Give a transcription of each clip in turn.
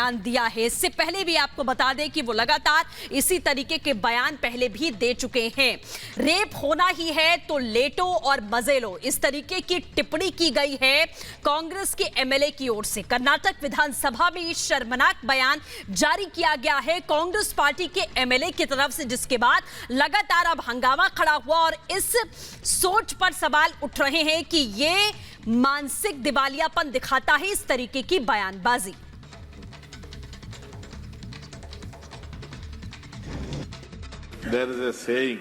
बयान दिया है। इससे पहले भी आपको बता दें कि वो लगातार इसी तरीके के बयान पहले भी दे चुके हैं। रेप होना ही है तो लेटो और मजे लो, इस तरीके की टिप्पणी की गई है कांग्रेस के एमएलए की ओर से। कर्नाटक विधानसभा में शर्मनाक बयान जारी किया गया है कांग्रेस पार्टी के एमएलए की तरफ से, जिसके बाद लगातार अब हंगामा खड़ा हुआ और इस सोच पर सवाल उठ रहे हैं कि ये मानसिक दिवालियापन दिखाता है इस तरीके की बयानबाजी। There is a saying,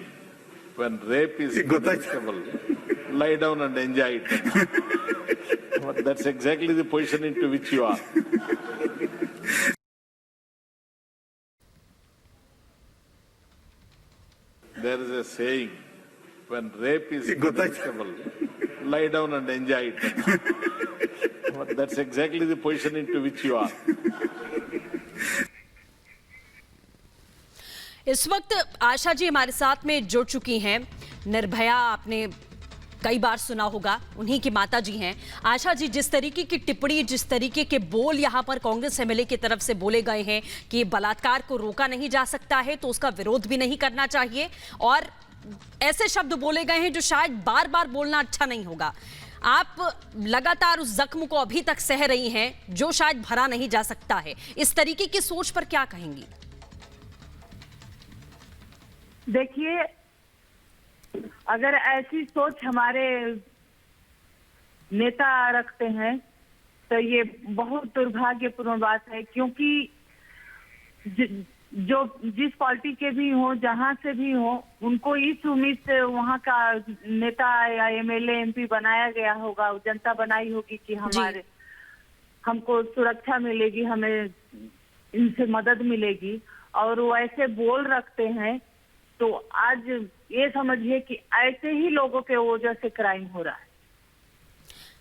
when rape is inevitable, lie down and enjoy it. But that's exactly the position into which you are. There is a saying, when rape is inevitable, lie down and enjoy it. But that's exactly the position into which you are. इस वक्त आशा जी हमारे साथ में जुड़ चुकी हैं। निर्भया आपने कई बार सुना होगा, उन्हीं की माता जी हैं। आशा जी, जिस तरीके की टिप्पणी, जिस तरीके के बोल यहां पर कांग्रेस एमएलए की तरफ से बोले गए हैं कि बलात्कार को रोका नहीं जा सकता है तो उसका विरोध भी नहीं करना चाहिए, और ऐसे शब्द बोले गए हैं जो शायद बार बार बोलना अच्छा नहीं होगा। आप लगातार उस जख्म को अभी तक सह रही हैं जो शायद भरा नहीं जा सकता है। इस तरीके की सोच पर क्या कहेंगी? देखिए, अगर ऐसी सोच हमारे नेता रखते हैं तो ये बहुत दुर्भाग्यपूर्ण बात है, क्योंकि जो जिस पार्टी के भी हो, जहां से भी हो, उनको इस उम्मीद से वहां का नेता या एमएलए एमपी बनाया गया होगा, जनता बनाई होगी कि हमको सुरक्षा मिलेगी, हमें इनसे मदद मिलेगी, और वो ऐसे बोल रखते हैं। तो आज ये समझिए कि ऐसे ही लोगों के वजह से क्राइम हो रहा है।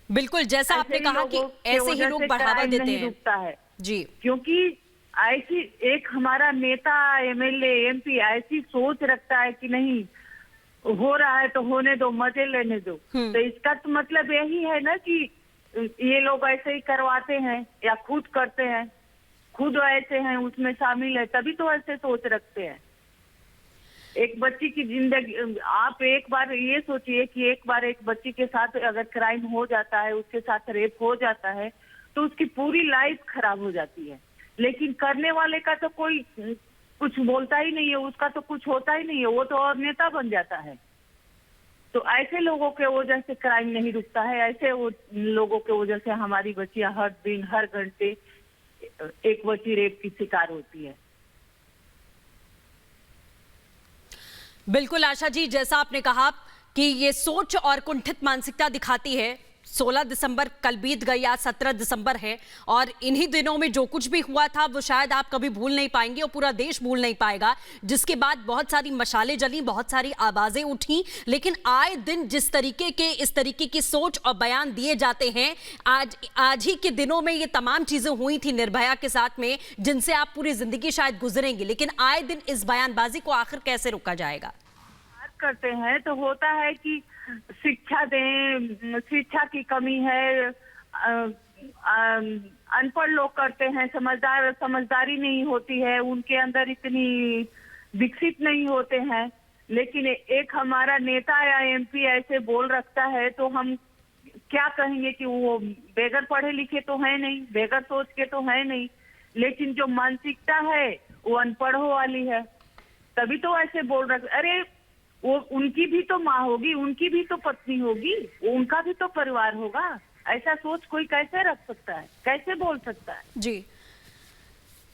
बिल्कुल, जैसा आपने कहा कि ऐसे ही लोग बढ़ावा देते हैं। रुकता है जी, क्योंकि ऐसी एक हमारा नेता एमएलए एमपी ऐसी सोच रखता है कि नहीं हो रहा है तो होने दो, मजे लेने दो। तो इसका तो मतलब यही है ना कि ये लोग ऐसे ही करवाते हैं या खुद करते हैं, खुद ऐसे हैं, उसमें शामिल है, तभी तो ऐसे सोच रखते हैं। एक बच्ची की जिंदगी, आप एक बार ये सोचिए कि एक बार एक बच्ची के साथ अगर क्राइम हो जाता है, उसके साथ रेप हो जाता है, तो उसकी पूरी लाइफ खराब हो जाती है। लेकिन करने वाले का तो कोई कुछ बोलता ही नहीं है, उसका तो कुछ होता ही नहीं है, वो तो और नेता बन जाता है। तो ऐसे लोगों के वजह से क्राइम नहीं रुकता है। ऐसे लोगों के वजह से हमारी बच्चियां हर दिन हर घंटे एक बच्ची रेप की शिकार होती है। बिल्कुल आशा जी, जैसा आपने कहा कि ये सोच और कुंठित मानसिकता दिखाती है। 16 दिसंबर कल बीत गई, आज 17 दिसंबर है, और इन्हीं दिनों में जो कुछ भी हुआ था वो शायद आप कभी भूल नहीं पाएंगे और पूरा देश भूल नहीं पाएगा, जिसके बाद बहुत सारी मशालें जली, बहुत सारी आवाजें उठी। लेकिन आए दिन जिस तरीके के इस तरीके की सोच और बयान दिए जाते हैं, आज ही के दिनों में ये तमाम चीजें हुई थी निर्भया के साथ में, जिनसे आप पूरी जिंदगी शायद गुजरेंगे, लेकिन आए दिन इस बयानबाजी को आखिर कैसे रोका जाएगा? बात करते हैं तो होता है कि शिक्षा दें, शिक्षा की कमी है, अनपढ़ लोग करते हैं, समझदारी नहीं होती है, उनके अंदर इतनी विकसित नहीं होते हैं। लेकिन एक हमारा नेता या एमपी ऐसे बोल रखता है तो हम क्या कहेंगे कि वो बेगर पढ़े लिखे तो है नहीं, बेगर सोच के तो है नहीं, लेकिन जो मानसिकता है वो अनपढ़ों वाली है, तभी तो ऐसे बोल रहे। अरे वो उनकी भी तो माँ होगी, उनकी भी तो पत्नी होगी, उनका भी तो परिवार होगा। ऐसा सोच कोई कैसे रख सकता है, कैसे बोल सकता है? जी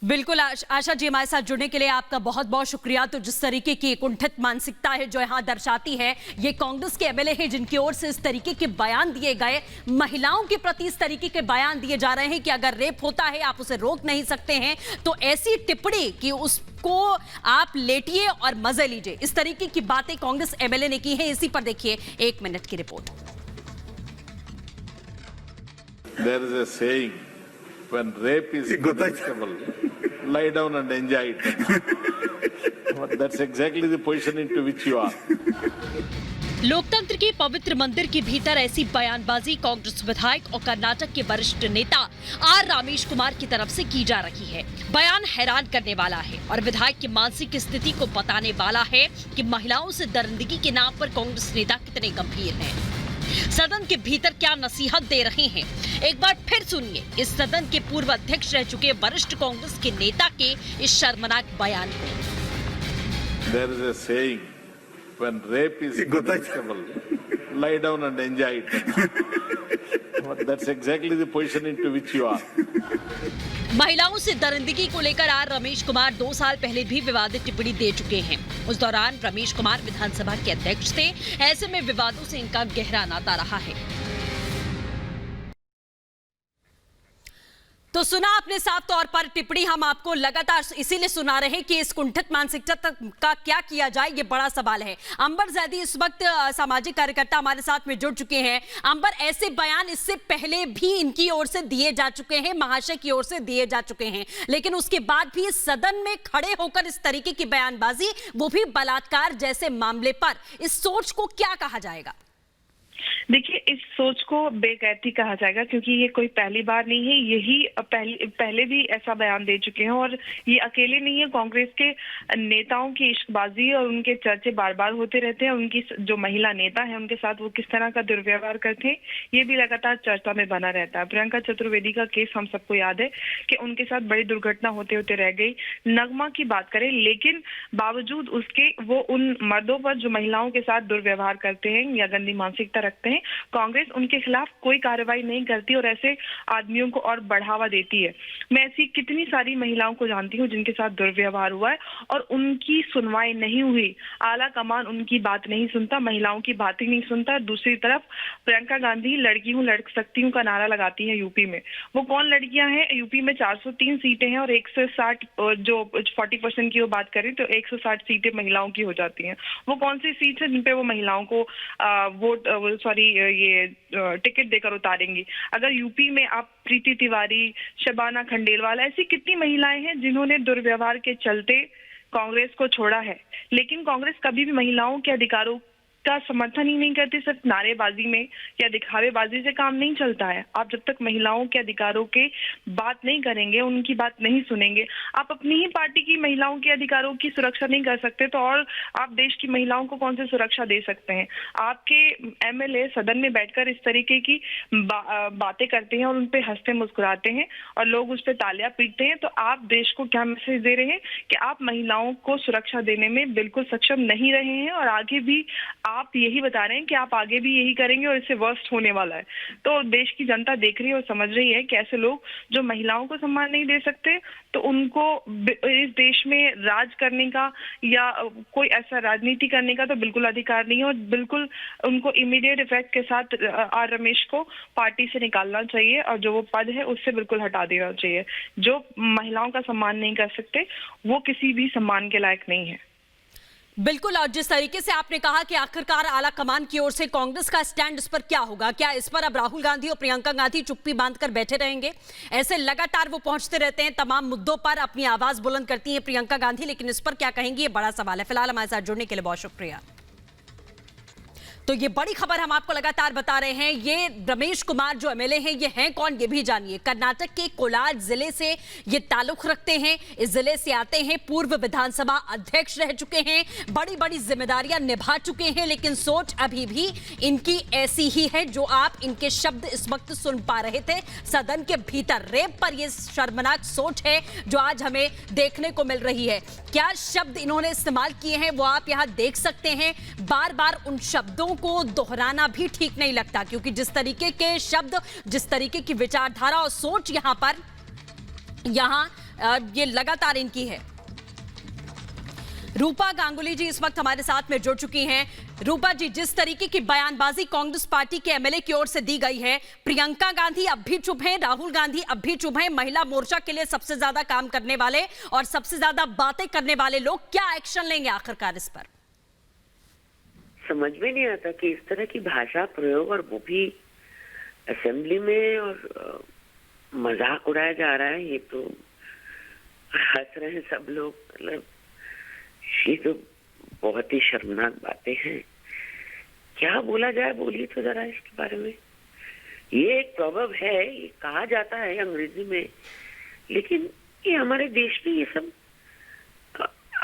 बिल्कुल आशा जी, हमारे साथ जुड़ने के लिए आपका बहुत बहुत शुक्रिया। तो जिस तरीके की कुंठित मानसिकता है जो यहाँ दर्शाती है, ये कांग्रेस के एमएलए हैं जिनकी ओर से इस तरीके के बयान दिए गए, महिलाओं के प्रति इस तरीके के बयान दिए जा रहे हैं कि अगर रेप होता है आप उसे रोक नहीं सकते हैं, तो ऐसी टिप्पणी कि उसको आप लेटिए और मजे लीजिए, इस तरीके की बातें कांग्रेस एमएलए ने की है। इसी पर देखिए 1 मिनट की report. There is a saying, when rape is inevitable, lie down and enjoy it. But that's exactly the position into which you are. लोकतंत्र के पवित्र मंदिर के भीतर ऐसी बयानबाजी कांग्रेस विधायक और कर्नाटक के वरिष्ठ नेता आर रामेश कुमार की तरफ से की जा रही है। बयान हैरान करने वाला है और विधायक की मानसिक स्थिति को बताने वाला है कि महिलाओं से दरिंदगी के नाम पर कांग्रेस नेता कितने गंभीर हैं। सदन के भीतर क्या नसीहत दे रहे हैं, एक बार फिर सुनिए इस सदन के पूर्व अध्यक्ष रह चुके वरिष्ठ कांग्रेस के नेता के इस शर्मनाक बयान को। There is a saying, when rape is punishable, lie down and enjoy it. But that's exactly the position into which you are. महिलाओं से दरिंदगी को लेकर आर रमेश कुमार 2 साल पहले भी विवादित टिप्पणी दे चुके हैं। उस दौरान रमेश कुमार विधानसभा के अध्यक्ष थे। ऐसे में विवादों से इनका गहरा नाता रहा है। तो सुना आपने साफ तौर पर टिप्पणी, हम आपको लगातार इसीलिए सुना रहे हैं कि इस कुंठित मानसिकता का क्या किया जाए, ये बड़ा सवाल है। अंबर जैदी इस वक्त सामाजिक कार्यकर्ता हमारे साथ में जुड़ चुके हैं। अंबर, ऐसे बयान इससे पहले भी इनकी ओर से दिए जा चुके हैं, महाशय की ओर से दिए जा चुके हैं, लेकिन उसके बाद भी सदन में खड़े होकर इस तरीके की बयानबाजी, वो भी बलात्कार जैसे मामले पर, इस सोच को क्या कहा जाएगा? देखिए, इस सोच को बेगैरती कहा जाएगा, क्योंकि ये कोई पहली बार नहीं है। यही पहले भी ऐसा बयान दे चुके हैं और ये अकेले नहीं है। कांग्रेस के नेताओं की इश्कबाजी और उनके चर्चे बार बार होते रहते हैं। उनकी जो महिला नेता है उनके साथ वो किस तरह का दुर्व्यवहार करते हैं, ये भी लगातार चर्चा में बना रहता है। प्रियंका चतुर्वेदी का केस हम सबको याद है कि उनके साथ बड़ी दुर्घटना होते होते रह गई। नगमा की बात करें, लेकिन बावजूद उसके वो उन मर्दों पर जो महिलाओं के साथ दुर्व्यवहार करते हैं या गंदी मानसिकता रखते हैं, कांग्रेस उनके खिलाफ कोई कार्रवाई नहीं करती और ऐसे आदमियों को और बढ़ावा देती है। मैं ऐसी कितनी सारी महिलाओं को जानती हूँ जिनके साथ दुर्व्यवहार हुआ है और उनकी सुनवाई नहीं हुई। आला कमान उनकी बात नहीं सुनता, महिलाओं की बात ही नहीं सुनता। दूसरी तरफ प्रियंका गांधी लड़की हूँ, लड़ सकती हूँ का नारा लगाती है यूपी में। वो कौन लड़कियां हैं? यूपी में 403 सीटें हैं और 160, जो 40% की वो बात करें तो 160 सीटें महिलाओं की हो जाती हैं। वो कौन सी सीट है जिन पे वो महिलाओं को ये टिकट देकर उतारेंगी? अगर यूपी में आप प्रीति तिवारी, शबाना खंडेलवाल, ऐसी कितनी महिलाएं हैं जिन्होंने दुर्व्यवहार के चलते कांग्रेस को छोड़ा है, लेकिन कांग्रेस कभी भी महिलाओं के अधिकारों का समर्थन ही नहीं करती। सिर्फ नारेबाजी में या दिखावेबाजी से काम नहीं चलता है। आप जब तक महिलाओं के अधिकारों के बात नहीं करेंगे, उनकी बात नहीं सुनेंगे, आप अपनी ही पार्टी की महिलाओं के अधिकारों की सुरक्षा नहीं कर सकते, तो और आप देश की महिलाओं को कौन सी सुरक्षा दे सकते हैं? आपके एमएलए सदन में बैठकर इस तरीके की बातें करते हैं और उन पे हंसते मुस्कुराते हैं और लोग उस पर तालियां पीटते हैं, तो आप देश को क्या मैसेज दे रहे हैं कि आप महिलाओं को सुरक्षा देने में बिल्कुल सक्षम नहीं रहे हैं और आगे भी आप यही बता रहे हैं कि आप आगे भी यही करेंगे और इससे वर्स्ट होने वाला है। तो देश की जनता देख रही है और समझ रही है कि ऐसे लोग जो महिलाओं को सम्मान नहीं दे सकते, तो उनको इस देश में राज करने का या कोई ऐसा राजनीति करने का तो बिल्कुल अधिकार नहीं है और बिल्कुल उनको इमीडिएट इफेक्ट के साथ आर रमेश को पार्टी से निकालना चाहिए और जो वो पद है उससे बिल्कुल हटा देना चाहिए। जो महिलाओं का सम्मान नहीं कर सकते वो किसी भी सम्मान के लायक नहीं है। बिल्कुल, और जिस तरीके से आपने कहा कि आखिरकार आला कमान की ओर से कांग्रेस का स्टैंड इस पर क्या होगा, क्या इस पर अब राहुल गांधी और प्रियंका गांधी चुप्पी बांधकर बैठे रहेंगे? ऐसे लगातार वो पहुंचते रहते हैं, तमाम मुद्दों पर अपनी आवाज बुलंद करती हैं प्रियंका गांधी, लेकिन इस पर क्या कहेंगी, ये बड़ा सवाल है। फिलहाल हमारे साथ जुड़ने के लिए बहुत शुक्रिया। तो ये बड़ी खबर हम आपको लगातार बता रहे हैं। ये रमेश कुमार जो एमएलए हैं, ये हैं कौन, ये भी जानिए। कर्नाटक के कोलार जिले से ये ताल्लुक रखते हैं, इस जिले से आते हैं, पूर्व विधानसभा अध्यक्ष रह चुके हैं, बड़ी बड़ी जिम्मेदारियां निभा चुके हैं, लेकिन सोच अभी भी इनकी ऐसी ही है जो आप इनके शब्द इस वक्त सुन पा रहे थे सदन के भीतर। रेप पर यह शर्मनाक सोच है जो आज हमें देखने को मिल रही है। क्या शब्द इन्होंने इस्तेमाल किए हैं वो आप यहां देख सकते हैं। बार बार उन शब्दों को दोहराना भी ठीक नहीं लगता, क्योंकि जिस तरीके के शब्द, जिस तरीके की विचारधारा और सोच ये लगातार इनकी है। रूपा गांगुली जी इस वक्त हमारे साथ में जुड़ चुकी हैं। रूपा जी, जिस तरीके की बयानबाजी कांग्रेस पार्टी के एमएलए की ओर से दी गई है, प्रियंका गांधी अब भी चुप हैं, राहुल गांधी अब भी चुप हैं, महिला मोर्चा के लिए सबसे ज्यादा काम करने वाले और सबसे ज्यादा बातें करने वाले लोग क्या एक्शन लेंगे आखिरकार इस पर? समझ में नहीं आता कि इस तरह की भाषा प्रयोग और वो भी असेंबली में और मजाक उड़ाया जा रहा है। ये तो हंस रहे हैं सब लोग। मतलब ये तो बहुत ही शर्मनाक बातें हैं क्या बोला जाए, बोलिए तो जरा इसके बारे में। ये एक प्रॉवर्ब है, ये कहा जाता है अंग्रेजी में, लेकिन ये हमारे देश में ये सब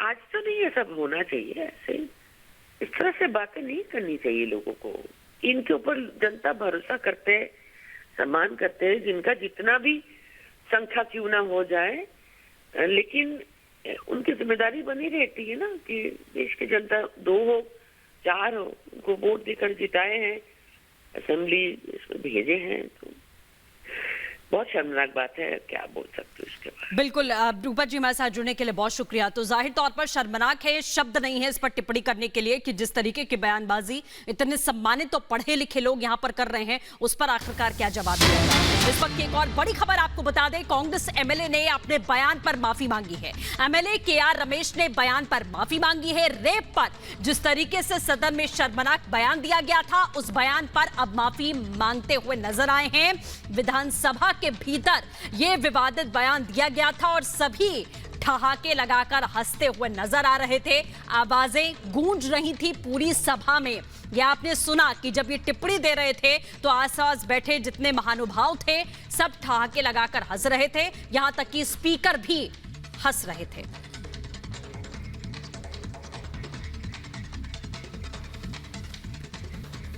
आज तो नहीं ये सब होना चाहिए। ऐसे इस तरह से बातें नहीं करनी चाहिए लोगों को। इनके ऊपर जनता भरोसा करते है, सम्मान करते हैं, जिनका जितना भी संख्या क्यों ना हो जाए, लेकिन उनकी जिम्मेदारी बनी रहती है ना कि देश की जनता 2 हो 4 हो, उनको वोट देकर जिताए हैं, असेंबली इसमें भेजे हैं, तो बहुत शर्मनाक बात है। क्या बोल सकते हो इसके बारे में। बिल्कुल रूपा जी, हमारे साथ जुड़ने के लिए बहुत शुक्रिया। तो जाहिर तौर पर शर्मनाक है, शब्द नहीं है इस पर टिप्पणी करने के लिए कि जिस तरीके की बयानबाजी इतने सम्मानित तो पढ़े लिखे लोग यहां पर कर रहे हैं, उस पर आखिरकार क्या जवाब दिया जाए। इस वक्त की एक और बड़ी खबर आपको बता दें, कांग्रेस एमएलए ने अपने बयान पर माफी मांगी है। एमएलए केआर रमेश ने बयान पर माफी मांगी है। रेप पर जिस तरीके से सदन में शर्मनाक बयान दिया गया था, उस बयान पर अब माफी मांगते हुए नजर आए हैं। विधानसभा के भीतर यह विवादित बयान दिया गया था और सभी ठहाके लगाकर हंसते हुए नजर आ रहे थे। आवाजें गूंज रही थी पूरी सभा में। यह आपने सुना कि जब ये टिप्पणी दे रहे थे तो आसपास बैठे जितने महानुभाव थे सब ठहाके लगाकर हंस रहे थे, यहां तक कि स्पीकर भी हंस रहे थे।